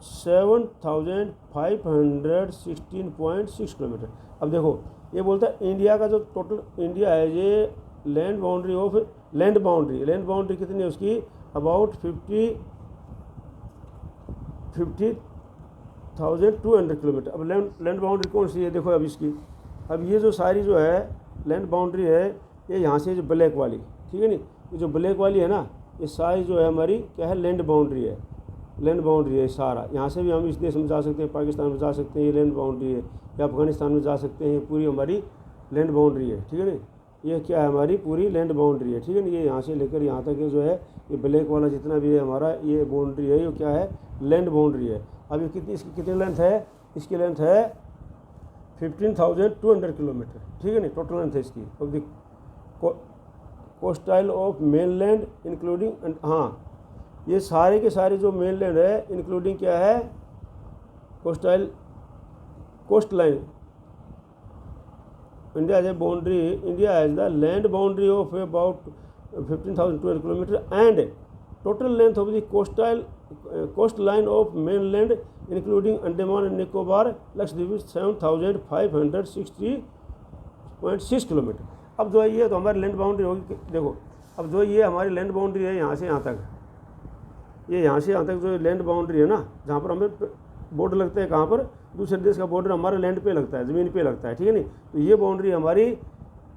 7,516.6 kilometre. अब देखो ये बोलता है इंडिया का जो टोटल, इंडिया है ये लैंड बाउंड्री कितनी है उसकी, अबाउट 50,200 किलोमीटर। अब लैंड बाउंड्री कौन सी है, देखो अब इसकी, अब ये जो सारी जो है लैंड बाउंड्री है, ये यहाँ से जो ब्लैक वाली, ठीक है नी, ये जो ब्लैक वाली है ना, ये सारी जो है हमारी क्या है, लैंड बाउंड्री है। लैंड बाउंड्री है सारा। यहाँ से भी हम इस देश में जा सकते हैं, पाकिस्तान में जा सकते हैं, ये लैंड बाउंड्री है, या अफगानिस्तान में जा सकते हैं, पूरी हमारी लैंड बाउंड्री है, ठीक है नी। ये क्या है, हमारी पूरी लैंड बाउंड्री है, ठीक है ना। ये यहाँ से लेकर यहाँ तक ये जो है, ये ब्लैक वाला जितना भी है हमारा ये बाउंड्री है, ये क्या है, लैंड बाउंड्री है। अब ये कितनी, इसकी कितनी लेंथ है, इसकी लेंथ है 15,200 किलोमीटर, ठीक है ना, टोटल लेंथ है इसकी। Of the coastline of mainland including, हाँ ये सारे के सारे जो मेनलैंड है इंक्लूडिंग क्या है, coast line. India has a boundary, India has the land boundary of about 15,200 kilometre and total length of the coast line of mainland including Andaman and Nicobar Lakshadweep 7,560.6 kilometre. अब जो है ये तो हमारी लैंड बाउंड्री होगी, देखो अब जो ये हमारी लैंड बाउंड्री है यहाँ से यहाँ तक, ये यहाँ से यहाँ तक जो लैंड बाउंड्री है ना, जहाँ पर हमें बॉर्डर लगता है, कहाँ पर, दूसरे देश का बॉर्डर हमारे लैंड पे लगता है, ज़मीन पे लगता है, ठीक है नहीं। तो ये बाउंड्री हमारी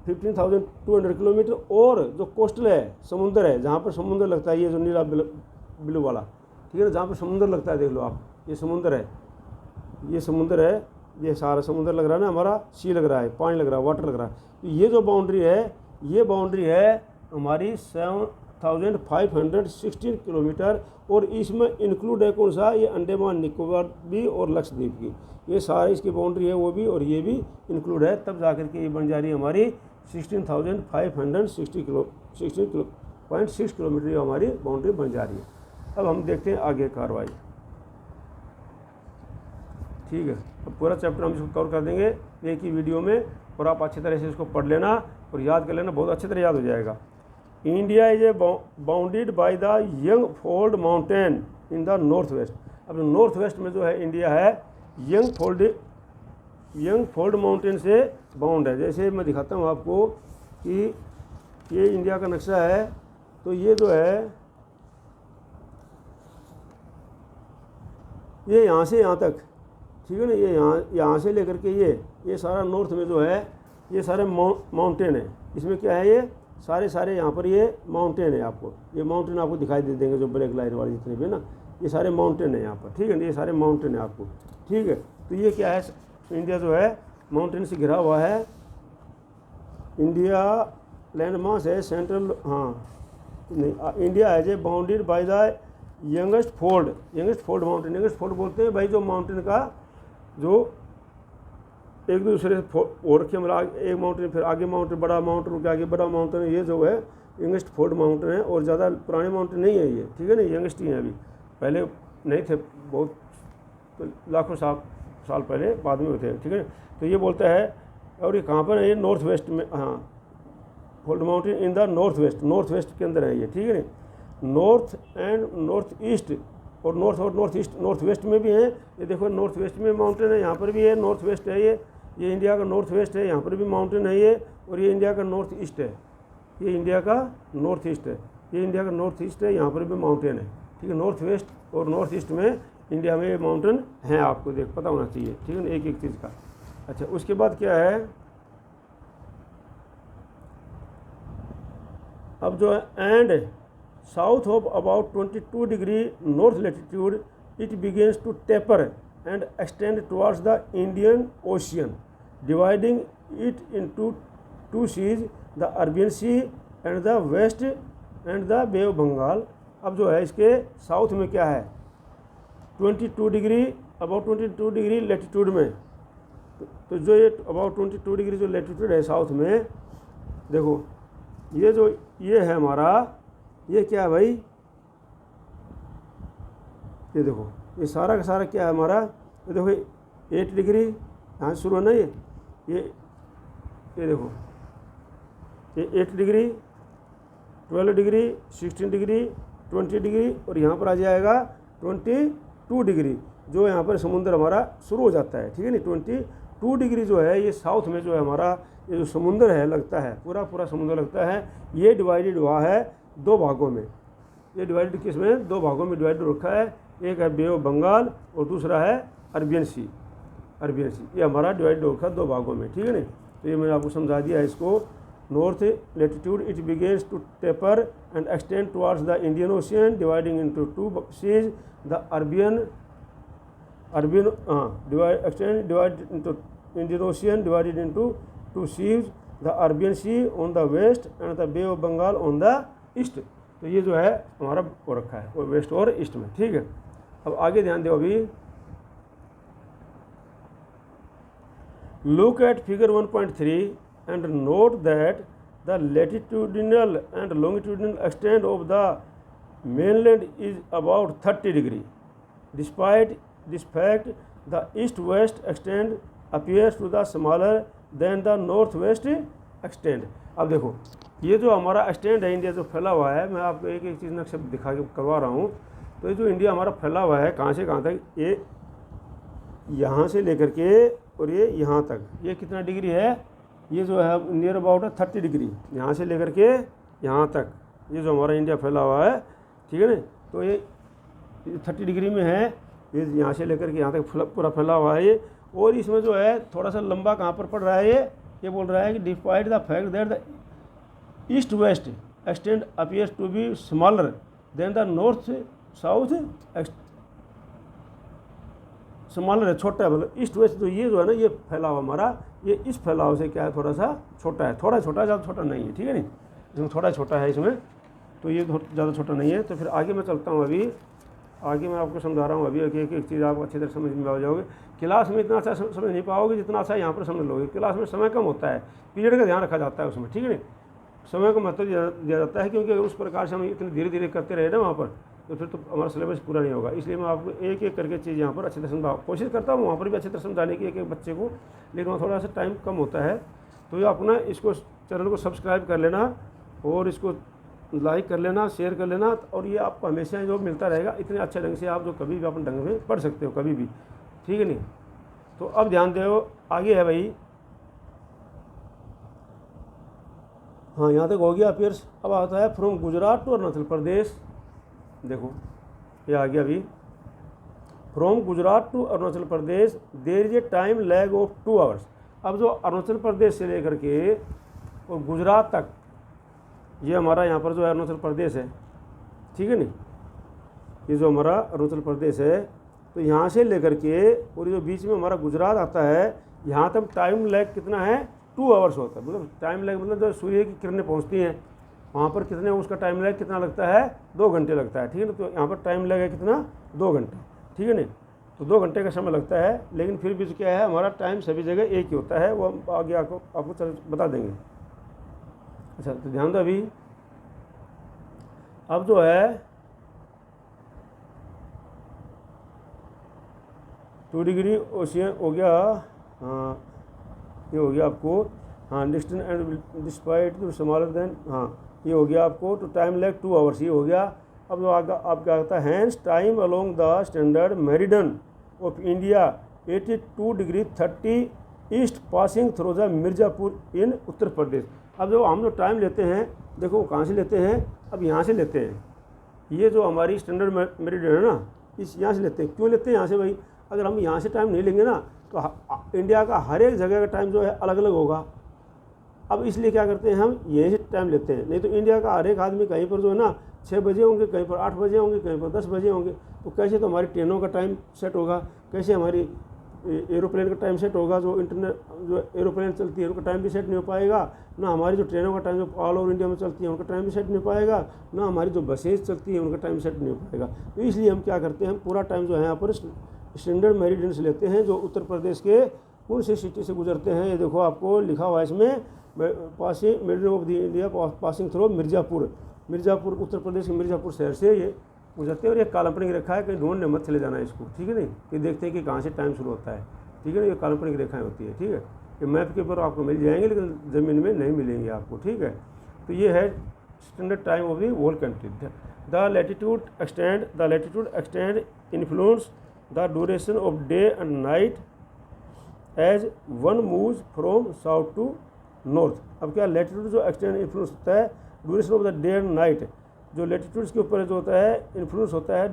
15,200 किलोमीटर, और जो कोस्टल है, समुंदर है, जहाँ पर समुंदर लगता है, ये जो नीला ब्लू वाला, ठीक है ना, जहाँ पर समुंदर लगता है, देख लो आप, ये समुंदर है, ये समुंदर है, ये सारा समुंदर लग रहा है ना हमारा, सी लग रहा है, पानी लग रहा है, वाटर लग रहा है। तो ये जो बाउंड्री है, ये बाउंड्री है हमारी 16,516 किलोमीटर। और इसमें इंक्लूड है कौन सा, ये अंडमान निकोबार भी और लक्षद्वीप की, ये सारी इसकी बाउंड्री है वो भी, और ये भी इंक्लूड है, तब जाकर के ये बन जा रही है हमारी 16,560 किलोमीटर हमारी बाउंड्री बन जा रही है। अब हम देखते हैं आगे कार्रवाई। ठीक है, अब पूरा चैप्टर हम इसको कवर कर देंगे एक ही वीडियो में, और आप अच्छी तरह से इसको पढ़ लेना और याद कर लेना, बहुत अच्छी तरह याद हो जाएगा। India is A bounded by the young fold mountain in the north west. अब नॉर्थ वेस्ट में जो है इंडिया है यंग फोल्ड माउंटेन से बाउंड है। जैसे मैं दिखाता हूँ आपको कि ये इंडिया का नक्शा है, तो ये जो है ये यहाँ से यहाँ तक, ठीक है ना, ये यहाँ से लेकर के ये सारा नॉर्थ में जो है ये सारे माउंटेन है। इसमें क्या है, ये सारे यहाँ पर ये माउंटेन है, आपको ये माउंटेन आपको दिखाई दे देंगे जो ब्लैक लाइन वाले जितने भी ना, ये सारे माउंटेन है यहाँ पर, ठीक है ना, ये सारे माउंटेन है आपको, ठीक है। तो ये क्या है, इंडिया जो है माउंटेन से घिरा हुआ है। इंडिया लैंडमास है सेंट्रल, हाँ नहीं, India as a bounded by the youngest fold mountain. Youngest fold बोलते हैं भाई जो माउंटेन का जो एक दूसरे से और रखे, मतलब एक माउंटेन फिर आगे माउंटेन, बड़ा माउंटेन के आगे बड़ा माउंटेन, ये जो है यंगेस्ट फोल्ड माउंटेन है, और ज़्यादा पुराने माउंटेन नहीं है ये, ठीक है ना, यंगेस्ट ही हैं अभी, पहले नहीं थे, बहुत तो लाखों साल पहले बाद में होते हैं, ठीक है। तो ये बोलता है, और ये कहाँ पर है, ये नॉर्थ वेस्ट में, हाँ fold mountain in the north west के अंदर है ये, ठीक है ना। नॉर्थ एंड नॉर्थ ईस्ट और नॉर्थ ईस्ट नॉर्थ वेस्ट में भी है, ये देखो नॉर्थ वेस्ट में माउंटेन है, यहाँ पर भी है, नॉर्थ वेस्ट है ये इंडिया का नॉर्थ वेस्ट है, यहाँ पर भी माउंटेन है ये, और ये इंडिया का नॉर्थ ईस्ट है, ये इंडिया का नॉर्थ ईस्ट है, ये इंडिया का नॉर्थ ईस्ट है, यहाँ पर भी माउंटेन है, ठीक है। नॉर्थ वेस्ट और नॉर्थ ईस्ट में इंडिया में ये माउंटेन हैं, आपको पता होना चाहिए, ठीक है ना, एक चीज़ का। अच्छा, उसके बाद क्या है, अब जो है and south of about 22 degree north latitude it begins to taper and extend towards the Indian ocean dividing it into two seas, the Arabian sea and the west and the bay of Bengal. अब जो है इसके south में क्या है, 22 degree about 22 degree latitude में, तो जो ये अबाउट 22 डिग्री जो लैटिट्यूड है साउथ में, देखो ये जो ये है हमारा, ये क्या है भाई, ये देखो ये सारा का सारा क्या है हमारा, ये देखो 8 डिग्री यहाँ से शुरू है ना, ये देखो ये 8 डिग्री 12 डिग्री 16 डिग्री 20 डिग्री, और यहाँ पर आ जाएगा 22 डिग्री, जो यहाँ पर समुद्र हमारा शुरू हो जाता है, ठीक है नहीं। 22 डिग्री जो है ये साउथ में जो है हमारा ये जो समुद्र है लगता है, पूरा समुद्र लगता है, ये डिवाइडेड हुआ है 2 भागों में। ये डिवाइडेड किस में, 2 भागों में डिवाइडेड रखा है, एक है बे ऑफ बंगाल और दूसरा है अरबियन सी, ये हमारा डिवाइडेड रखा है 2 भागों में, ठीक है ना। तो ये मैंने आपको समझा दिया है इसको। North latitude it begins to taper and extend towards the Indian ocean dividing into 2 seas, the Arabian divide into Indian ocean divided into 2 seas, the Arabian sea on the west and the bay of Bengal on the east. तो ये जो है हमारा वो रखा है वो waste और ईस्ट में, ठीक है। अब आगे ध्यान दो, अभी look at figure 1.3 and note that the latitudinal and longitudinal extent of the mainland is about 30 degree. Despite this fact, the east-west extent appears to the smaller than the north-west extent. अब देखो ये जो हमारा extend है India जो फैला हुआ है, मैं आपको एक एक चीज़ नक्शे दिखा के करवा रहा हूँ। तो ये जो इंडिया हमारा फैला हुआ है कहाँ से कहाँ तक, ये यहाँ से लेकर के और ये यहाँ तक, ये कितना डिग्री है, ये जो है नियर अबाउट 30 डिग्री, यहाँ से लेकर के यहाँ तक ये जो हमारा इंडिया फैला हुआ है, ठीक है ना। तो ये 30 डिग्री में है, ये यहाँ से लेकर के यहाँ तक पूरा फैला हुआ है ये। और इसमें जो है थोड़ा सा लंबा कहाँ पर पड़ रहा है, ये बोल रहा है कि despite the fact that the east west extend appears to be smaller than the north south smaller है, छोटा है, मतलब ईस्ट वेस्ट तो ये जो है ना ये फैलाव हमारा, ये इस फैलाव से क्या है थोड़ा सा छोटा है, थोड़ा छोटा ज़्यादा छोटा नहीं है, ठीक है नहीं, इसमें थोड़ा छोटा है इसमें। तो ये ज़्यादा छोटा नहीं है। तो फिर आगे मैं चलता हूँ, अभी आगे मैं आपको समझा रहा हूँ। अभी एक चीज़ आप अच्छी तरह समझ में आ जाओगे। क्लास में इतना अच्छा समझ नहीं पाओगे जितना अच्छा यहाँ पर समझ लोगे। क्लास में समय कम होता है, पीरियड का ध्यान रखा जाता है उसमें, ठीक है नहीं, समय को महत्व दिया जाता है, क्योंकि उस प्रकार से हम इतने धीरे धीरे करते रहे ना वहाँ पर, तो फिर तो हमारा सिलेबस पूरा नहीं होगा। इसलिए मैं आपको एक एक करके चीज़ यहाँ पर अच्छी तरह समझा कोशिश करता हूँ, वहाँ पर भी अच्छी तरह समझाने की एक एक बच्चे को, लेकिन वहाँ थोड़ा सा टाइम कम होता है। तो ये अपना इसको चैनल को सब्सक्राइब कर लेना और इसको लाइक कर लेना, शेयर कर लेना, और ये आपको हमेशा जो मिलता रहेगा इतने अच्छे ढंग से आप जो कभी भी अपने ढंग में पढ़ सकते हो कभी भी, ठीक है नहीं। तो अब ध्यान दो, आगे है भाई, हाँ यहाँ तक हो गया अफेयर्स। अब आता है फ्रॉम गुजरात टू अरुणाचल प्रदेश। देखो ये आ गया अभी, from Gujarat to Arunachal Pradesh there is a time lag of 2 hours. अब जो अरुणाचल प्रदेश से लेकर के और गुजरात तक, ये हमारा यहाँ पर जो है अरुणाचल प्रदेश है, ठीक है नहीं, ये जो हमारा अरुणाचल प्रदेश है, तो यहाँ से लेकर के और ये जो बीच में हमारा गुजरात आता है, यहाँ तक टाइम लैग कितना है, 2 आवर्स होता है। मतलब टाइम लैग मतलब जो सूर्य की किरणें पहुँचती हैं वहाँ पर कितने, उसका टाइम लैग कितना लगता है, 2 घंटे लगता है, ठीक है ना। तो यहाँ पर टाइम लैग है कितना, 2 घंटे, ठीक है नहीं। तो 2 घंटे का समय लगता है, लेकिन फिर भी क्या है, हमारा टाइम सभी जगह एक ही होता है, वो हम आगे आपको चल बता देंगे। अच्छा तो ध्यान दो, अभी अब जो है 2 डिग्री ओशियन हो गया, हाँ ये हो गया आपको, हाँ distance and despite to smaller than, हाँ ये हो गया आपको, तो टाइम लैग 2 आवर्स ये हो गया। अब जो आगे आपका आता है, hence time along the standard meridian of India 82 degree 30 east passing through the Mirzapur in Uttar Pradesh. अब जो हम लोग टाइम लेते हैं, देखो कहाँ से लेते हैं, अब यहाँ से लेते हैं, ये जो हमारी स्टैंडर्ड मेरिडियन है ना, इस यहाँ से लेते हैं। क्यों लेते हैं यहाँ से भाई, अगर हम यहाँ से टाइम नहीं लेंगे ना तो इंडिया का हर एक जगह का टाइम जो है अलग अलग होगा। अब इसलिए क्या करते हैं, हम यहीं से टाइम लेते हैं। नहीं तो इंडिया का हर एक आदमी कहीं पर जो है ना 6 बजे होंगे, कहीं पर 8 बजे होंगे, कहीं पर 10 बजे होंगे, तो कैसे तो हमारी ट्रेनों का टाइम सेट होगा, कैसे हमारी एरोप्लेन का टाइम सेट होगा, जो एरोप्लेन चलती है उनका टाइम भी सेट नहीं हो पाएगा, ना हमारी जो ट्रेनों का टाइम जो ऑल ओवर इंडिया में चलती है उनका टाइम भी सेट नहीं हो पाएगा, ना हमारी जो बसेज चलती है उनका टाइम सेट नहीं हो पाएगा। तो इसलिए हम क्या करते हैं, हम पूरा टाइम जो है यहाँ पर स्टैंडर्ड मेरिडियन से लेते हैं, जो उत्तर प्रदेश के कौन सी सिटी से गुजरते हैं। ये देखो आपको लिखा हुआ है इसमें, passing meridian of the India passing through Mirzapur, Mirzapur Uttar Pradesh के मिर्ज़ापुर शहर से ये गुजरते हैं। और ये काल्पनिक रेखा है, कहीं ढूंढने मत चले जाना इसको, ठीक है नहीं, कि देखते हैं कि कहाँ से टाइम शुरू होता है, ठीक है ना। ये काल्पनिक रेखाएं होती है, ठीक है, ये मैप के ऊपर आपको मिल जाएंगे लेकिन ज़मीन में नहीं मिलेंगे आपको, ठीक है। तो ये है standard time of the whole country. The latitude extend influence the duration of day and night as one moves from south to north. अब क्या लैटिट्यूड जो एक्सटेंड इन्फ्लुएंस होता है duration of the day and night, जो latitudes के ऊपर जो होता है इन्फ्लुएंस होता है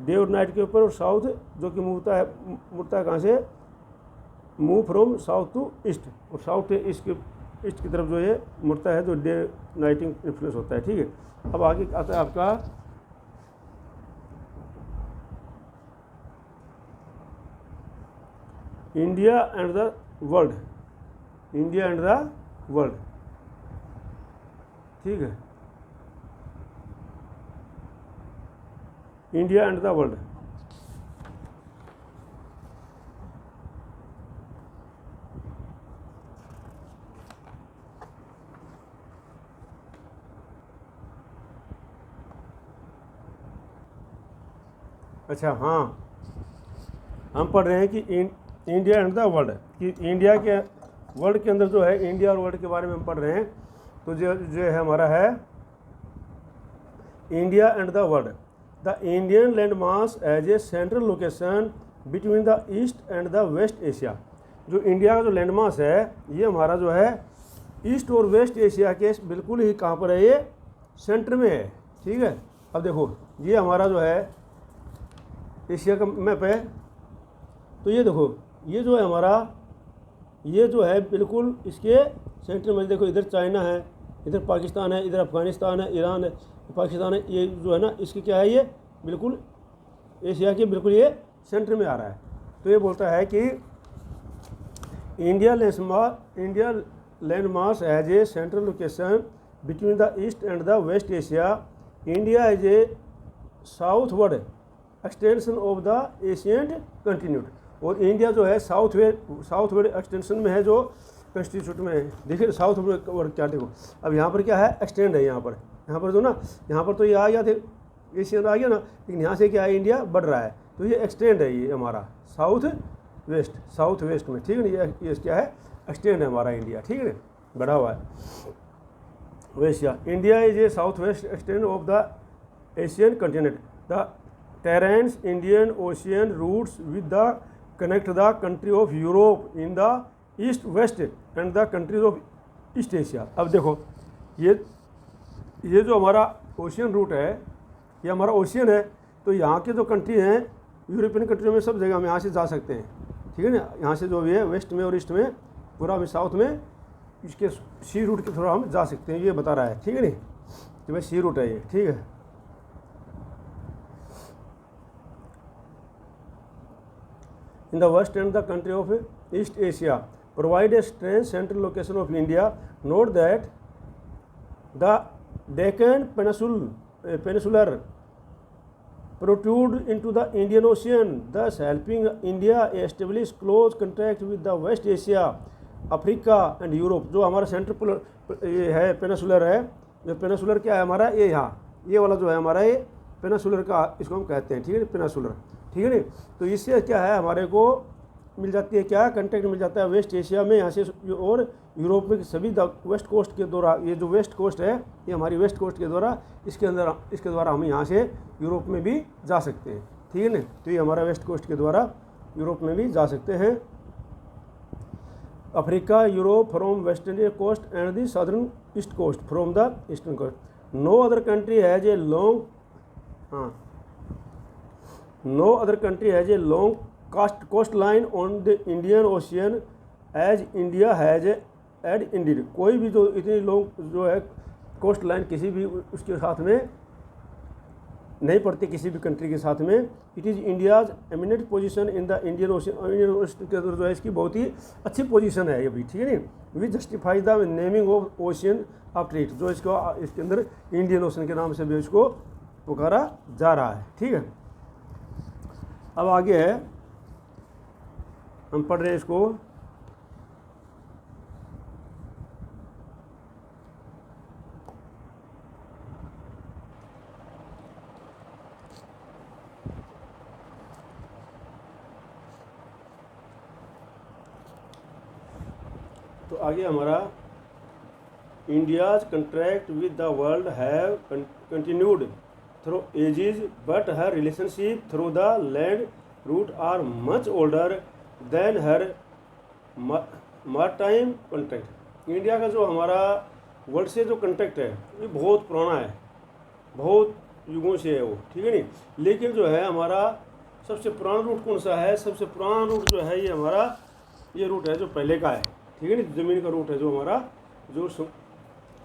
डे और नाइट के ऊपर, और साउथ जो कि मुड़ता है कहाँ से, move from south to east, और साउथ से ईस्ट की तरफ जो ये मुड़ता है, जो डे नाइटिंग इन्फ्लुएंस होता है, ठीक है। अब आगे आता है आपका India and the world, India and the world, ठीक है, इंडिया एंड द वर्ल्ड। अच्छा हाँ, हम पढ़ रहे हैं कि इंडिया एंड द वर्ल्ड, कि इंडिया के वर्ल्ड के अंदर जो है, इंडिया और वर्ल्ड के बारे में हम पढ़ रहे हैं। तो जो है हमारा है India and the world, the Indian land mass has a central location between the east and the West Asia. जो इंडिया का जो लैंड मास है ये हमारा जो है ईस्ट और वेस्ट एशिया के बिल्कुल ही कहाँ पर है, ये सेंटर में है, ठीक है। अब देखो ये हमारा जो है एशिया का मैप है, तो ये देखो ये जो है हमारा, ये जो है बिल्कुल इसके सेंटर में, देखो इधर चाइना है, इधर पाकिस्तान है, इधर अफ़गानिस्तान है, ईरान है, पाकिस्तान है, ये जो है ना इसकी क्या है, ये बिल्कुल एशिया के बिल्कुल ये सेंटर में आ रहा है। तो ये बोलता है कि India land mass has a central location between the East and the West Asia. India is a southward extension of the Asian continent. और इंडिया जो है साउथवर्ड एक्सटेंशन में है, जो कंस्टिट्यूट में है। देखिए साउथवर्ड क्या, देखो अब यहाँ पर क्या है, एक्सटेंड है यहाँ पर जो ना, यहाँ पर तो ये आ गया थे, एशियन आ गया ना, लेकिन यहाँ से क्या है, इंडिया बढ़ रहा है, तो ये एक्सटेंड है, ये हमारा साउथ वेस्ट में, ठीक है ना। ये क्या है, एक्सटेंड है हमारा इंडिया, ठीक है ना, बढ़ा हुआ है वेशिया। India is a south west extend of the Asian continent. The trans Indian Ocean routes with the connect the country of Europe in the east west and the countries of East Asia. अब देखो ये जो हमारा ocean root है, ये हमारा ocean है, तो यहाँ के जो कंट्री हैं यूरोपियन कंट्री में, सब जगह हम यहाँ से जा सकते हैं, ठीक है ना। यहाँ से जो भी है वेस्ट में और ईस्ट में, पूरा में साउथ में, इसके सी रूट के थ्रू हम जा सकते हैं, ये बता रहा है, ठीक है नहीं, कि भाई सी रूट है ये, ठीक है। In the west and the country of East Asia provide a strange central location of India. Note that the Deccan peninsular protrude into the Indian Ocean, thus helping India establish close contact with the West Asia, Africa and Europe. जो हमारा central ये है peninsular है, जो peninsular क्या है हमारा, ये यहाँ ये वाला जो है हमारा, ये पेनिसुलर का इसको हम कहते हैं, ठीक है, पेनिसुलर, ठीक है नी। तो इससे क्या है, हमारे को मिल जाती है क्या, कंटेक्ट मिल जाता है वेस्ट एशिया में, यहाँ से और यूरोप में सभी वेस्ट कोस्ट के द्वारा। ये जो वेस्ट कोस्ट है, ये हमारी वेस्ट कोस्ट के द्वारा, इसके द्वारा हम यहाँ से यूरोप में भी जा सकते हैं, ठीक है ना। तो ये हमारा वेस्ट कोस्ट के द्वारा यूरोप में भी जा सकते हैं। Africa Europe from western coast and the southern east coast from the eastern coast. No other country has a long coast line on the Indian Ocean as India has had indeed. कोई भी जो इतनी long जो है coast line किसी भी उसके साथ में नहीं पड़ती, किसी भी कंट्री के साथ में। It is India's eminent position in the Indian ocean के अंदर जो है इसकी बहुत ही अच्छी पोजीशन है ये भी, ठीक है नी। We justify the naming of ocean after it, जो इसके अंदर इंडियन ओशन के नाम से भी इसको पुकारा जा रहा है, ठीक है। अब आगे है, हम पढ़ रहे हैं इसको, तो आगे हमारा India's contract with the world have continued through ages but her relationship through the land route are much older than her maritime contract. India का जो हमारा वर्ल्ड से जो कंट्रैक्ट है ये बहुत पुराना है, बहुत युगों से है वो, ठीक है नहीं। लेकिन जो है हमारा सबसे पुराना रूट कौन सा है, सबसे पुराना रूट जो है ये हमारा ये रूट है जो पहले का है, ठीक है नहीं। ज़मीन का रूट है जो हमारा, जो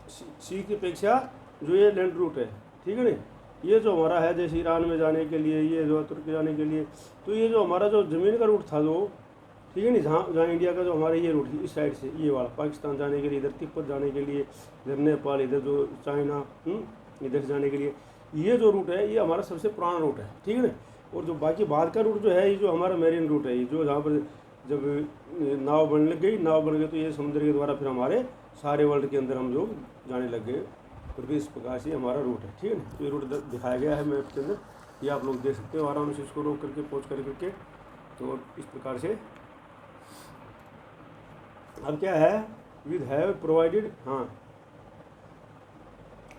सी की अपेक्षा जो ये लैंड रूट है, ठीक है नहीं। ये जो हमारा है जैसे ईरान में जाने के लिए, ये जो तुर्की जाने के लिए, तो ये जो हमारा जो ज़मीन का रूट था जो, ठीक है नहीं, जहाँ इंडिया का जो हमारा ये रूट इस साइड से ये वाला पाकिस्तान जाने के लिए, इधर तिब्बत जाने के लिए, इधर नेपाल, इधर जो चाइना, इधर जाने के लिए, ये जो रूट है ये हमारा सबसे पुराना रूट है, ठीक है ना। और जो बाकी बाद का रूट जो है ये जो हमारा मेरीन रूट है, ये जो जहाँ पर जब नाव बनने लग गई, नाव बन गई तो ये समुद्र के द्वारा फिर हमारे सारे वर्ल्ड के अंदर हम लोग जाने लग गए, और इस प्रकार से हमारा रूट है, ठीक है ना। तो ये रूट दिखाया गया है मैप के अंदर, ये आप लोग देख सकते हो आराम से, इसको रोक करके पहुँच करके। तो इस प्रकार से अब क्या है, with have provided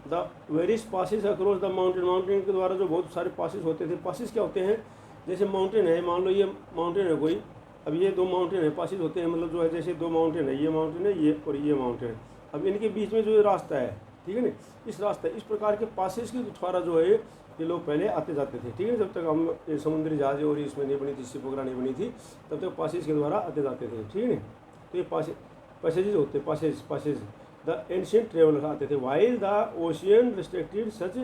the various passes across the mountain के द्वारा जो बहुत सारे पासिस होते थे। पासिस क्या होते हैं, जैसे माउंटेन है, मान लो ये माउंटेन है कोई, अब ये दो माउंटेन है, पासिस होते हैं, मतलब जो है जैसे दो माउंटेन है, ये माउंटेन है ये और ये माउंटेन है, अब इनके बीच में जो ये रास्ता है, ठीक है ना, इस रास्ता इस प्रकार के पासिस के द्वारा जो है ये लोग पहले आते जाते थे, ठीक है। जब तक हम समुद्री जहाज और इसमें नहीं बनी थी, शिप वगैरह नहीं बनी थी, तब तक पासिस के द्वारा आते जाते थे, ठीक है ना। तो ये पैसेजेस होते, पासेज द एंशिएंट ट्रेवलर आते थे, while the ocean restricted such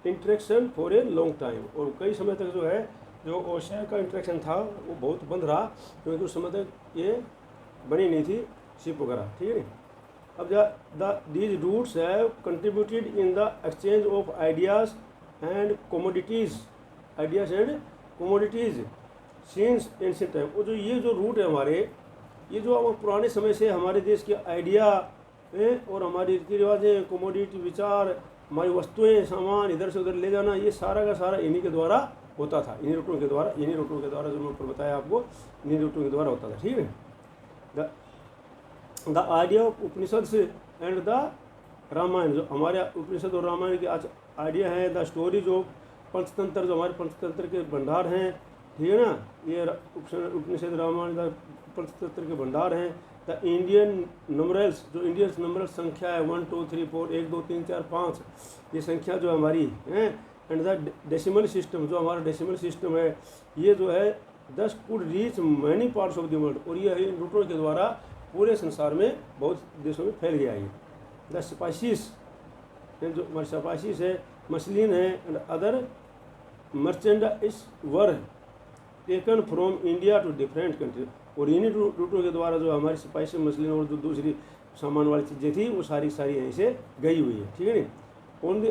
interaction for a long time. और कई समय तक जो है जो ओशियन का इंटरेक्शन था वो बहुत बंद रहा, क्योंकि उस समय तक ये बनी नहीं थी शिप वगैरह, ठीक है। अब these routes have contributed in the exchange of ideas and commodities since ancient time। और जो ये जो रूट है हमारे, ये जो पुराने समय से हमारे देश के आइडिया और हमारी रीति रिवाजें, कोमोडिटी, विचार, हमारी वस्तुएं, सामान इधर से उधर ले जाना, ये सारा का सारा इन्हीं के द्वारा होता था, इन्हीं रूटों के द्वारा जो मैं ऊपर बताया आपको, इन्हीं रूटों के द्वारा होता था। ठीक है। The idea of Upanishad and the Ramayana, जो हमारे उपनिषद और रामायण के आइडिया है, द स्टोरीज ऑफ पंचतंत्र, जो हमारे पंचतंत्र के भंडार हैं, ठीक है ना, ये उपनिषद रामायण द पंचतंत्र के भंडार हैं। द इंडियन नंबरल्स, जो इंडियन नंबरल संख्या है 1 2 3 4 1 2 3 4 5, ये संख्या जो हमारी है। एंड द डेसिमल सिस्टम, जो हमारा डेसिमल सिस्टम है, ये जो है 10 could reach many parts of the world, और ये इन रूटों के द्वारा पूरे संसार में बहुत देशों में फैल गया है। द स्पाइसिस, जो हमारे स्पाइसिस है, मसलिन है, and other merchandise were taken from India to different country, और इन्हीं रूटों के द्वारा जो हमारी स्पाइस, मसलिन और जो दूसरी सामान वाली चीज़ें थी, वो सारी यहीं से गई हुई है। ठीक है नहीं। On the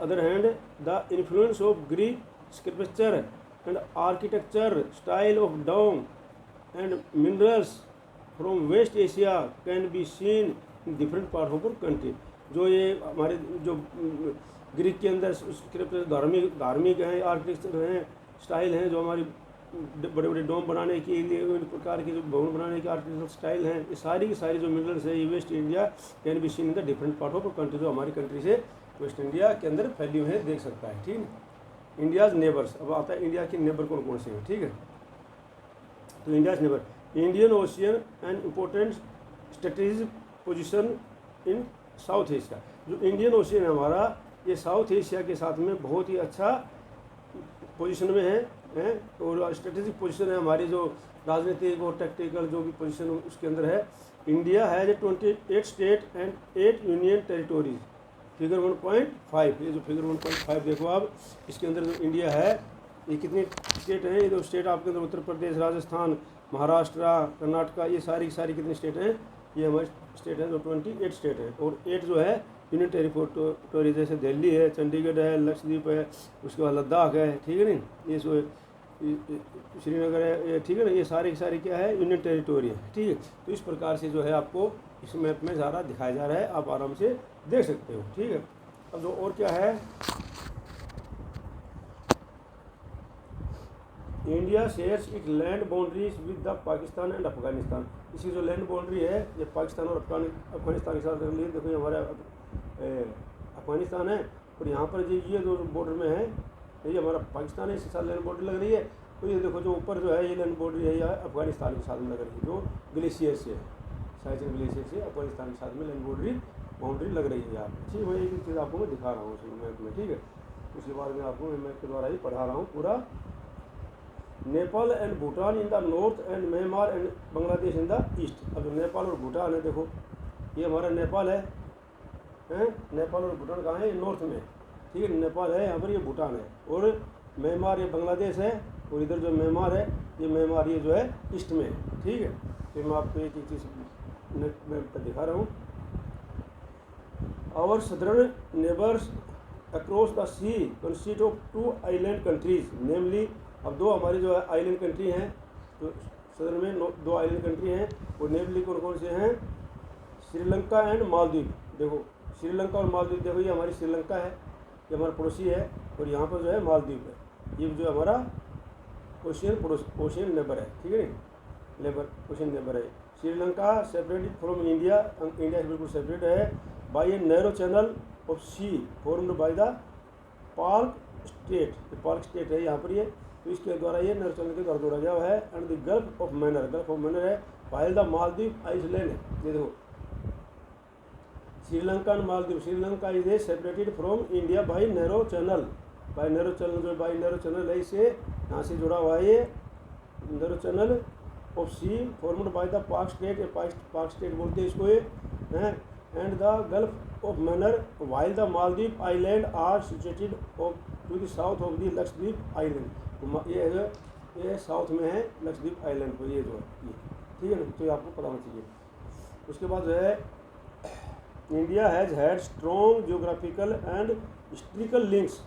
other hand the influence of Greek scripture and architecture, style of dome and minerals from West Asia can be seen in different part of country. जो ये हमारे जो ग्रीक के अंदर स्क्रिप्चर, धार्मिक हैं, आर्किटेक्चर हैं, स्टाइल हैं, जो हमारी बड़े बड़े डोम बनाने के लिए, विभिन्न प्रकार के जो भवन बनाने के आर्किटेक्चर स्टाइल हैं, ये सारी की सारी जो मिनरल्स है, ये waste India can be seen in the different part of country, जो हमारी कंट्री से वेस्ट इंडिया के अंदर फैली हुई है, देख सकता है। ठीक है। इंडियाज नेबर्स, अब आता है इंडिया के नेबर कौन कौन से हैं। ठीक है। तो India's neighbour, Indian ocean and important strategic position in south Asia, जो इंडियन ओशियन है हमारा, ये साउथ एशिया के साथ में बहुत ही अच्छा पोजीशन में है, और स्ट्रेटेजिक पोजीशन है हमारी, जो राजनीतिक और टैक्टिकल जो भी पोजीशन उसके अंदर है। India has 28 state and 8 union territories, figure 1.5, ये जो फिगर 1.5 देखो आप, इसके अंदर जो इंडिया है, ये कितने स्टेट हैं, ये जो स्टेट आपके अंदर उत्तर प्रदेश, राजस्थान, महाराष्ट्र, कर्नाटका, ये सारी कितने स्टेट हैं, ये हमारे स्टेट हैं, जो 28 स्टेट है, और 8 जो है यूनियन टेरिटोरी, जैसे दिल्ली है, चंडीगढ़ है, लक्षद्वीप है, उसके बाद लद्दाख है। ठीक है नहीं, ये सो श्रीनगर है, ठीक है ना, ये सारी क्या है, यूनियन टेरिटोरी है। ठीक है। तो इस प्रकार से जो है आपको इस मैप में सारा दिखाया जा रहा है, आप आराम से देख सकते हो। ठीक है। अब जो और क्या है, India shares it land boundaries with the Pakistan and Afghanistan, इसकी जो लैंड बाउंड्री है, ये पाकिस्तान और अफगानिस्तान के साथ लिए। देखो ये हमारा अफगानिस्तान है, और यहाँ पर ये जो बॉर्डर में है, ये हमारा पाकिस्तान है, इसके साथ लैंड बाउंड्री लग रही है। तो ये देखो जो ऊपर जो है, ये लैंड बाउंड्री है, यह अफगानिस्तान के साथ में लग रही है, जो ग्लेशियर से, साइचन ग्लेशियर से अफगानिस्तान के साथ में लैंड बाउंड्री लग रही है यहाँ पर। ठीक है, मैं एक चीज़ आपको मैं दिखा रहा हूँ उस मैप में। ठीक है, उसके बाद में आपको मैं मैप के द्वारा ही पढ़ा रहा हूँ पूरा। Nepal and Bhutan in the north and Myanmar and Bangladesh in the east. अब नेपाल और भूटान है, देखो ये हमारा नेपाल है, नेपाल और भूटान कहाँ है, नॉर्थ में। ठीक है, नेपाल है यहाँ पर, ये भूटान है, और म्यांमार ये बांग्लादेश है, और इधर जो म्यांमार है, ये म्यांमार ये जो है ईस्ट में। ठीक है, फिर मैं आपको एक चीज़ मैप पर दिखा रहा हूँ। Our southern neighbours across the sea consist of 2 island countries namely, अब 2 हमारी जो है आइलैंड कंट्री हैं, तो सदर्न में 2 आइलैंड कंट्री हैं, और नेमली कौन से हैं, श्रीलंका एंड मालदीव। देखो श्रीलंका और मालदीव, देखो ये हमारी श्रीलंका है, ये हमारा पड़ोसी है, और यहाँ पर जो है मालदीव है, ये जो हमारा ओशियन नेबर है। ठीक है, ओशियन नेबर है। Sri Lanka separated from India, India से बिल्कुल सेपरेट है by a narrow channel of sea formed by the Palk Strait, Palk Strait है यहाँ पर ये, तो इसके द्वारा ये नैरो चैनल के द्वारा जोड़ा गया है। And the Gulf of Mannar है, वाइल द मालदीव आइसलैंड है। ये देखो Sri Lanka and Maldives, Sri Lanka is a separated from India by narrow channel, जो बाई नैरो चैनल है, इसे यहाँ से जुड़ा हुआ है, ये narrow channel of sea formed by the Palk Strait, Palk Strait बोलते हैं इसको ये हैं। And the Gulf of Mannar while the Maldive island are situated to the south of the Lakshadweep island. ये साउथ में है लक्षद्वीप आइलैंड को, ये जो है ठीक है ना, तो ये आपको पता होना चाहिए। उसके बाद जो है India has had strong geographical and historical links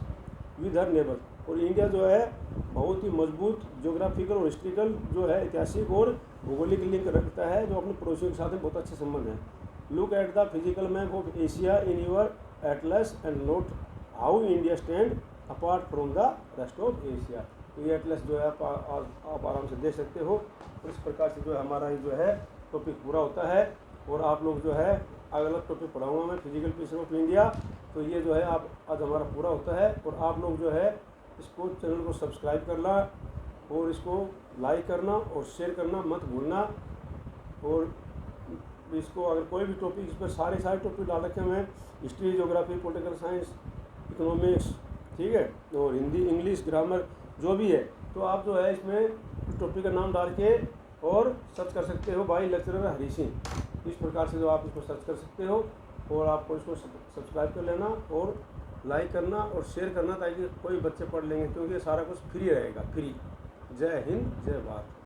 with her neighbour, और इंडिया जो है बहुत ही मजबूत जियोग्राफिकल और हिस्ट्रिकल जो है ऐतिहासिक और भौगोलिक लिंक रखता है, जो अपने पड़ोसियों के साथ में बहुत अच्छे संबंध हैं। Look at the physical map of Asia in your Atlas and note how India stand apart from the rest of Asia. तो ये एटलस जो है आप आराम से देख सकते हो। और इस प्रकार से जो है हमारा ये जो है टॉपिक पूरा होता है। और आप लोग जो है अलग अलग टॉपिक पढ़ाऊँगा मैं, फिजिकल फीचर ऑफ इंडिया। तो ये जो है आप आज हमारा पूरा होता है। और आप लोग जो है इसको चैनल को सब्सक्राइब करना और इसको लाइक करना और शेयर करना मत भूलना। और इसको अगर कोई भी टॉपिक, इस पर सारे टॉपिक डाल रखे हुए हैं, history, geography, political science, economics, ठीक है, और हिंदी, इंग्लिश, ग्रामर जो भी है, तो आप जो है इसमें टॉपिक का नाम डाल के और सर्च कर सकते हो बाई लेक्चरर हरी सिंह। इस प्रकार से जो आप इसको सर्च कर सकते हो। और आपको इसको सब्सक्राइब कर लेना और लाइक करना और शेयर करना, ताकि कोई बच्चे पढ़ लेंगे, क्योंकि ये सारा कुछ फ्री रहेगा, फ्री। जय हिंद, जय भारत।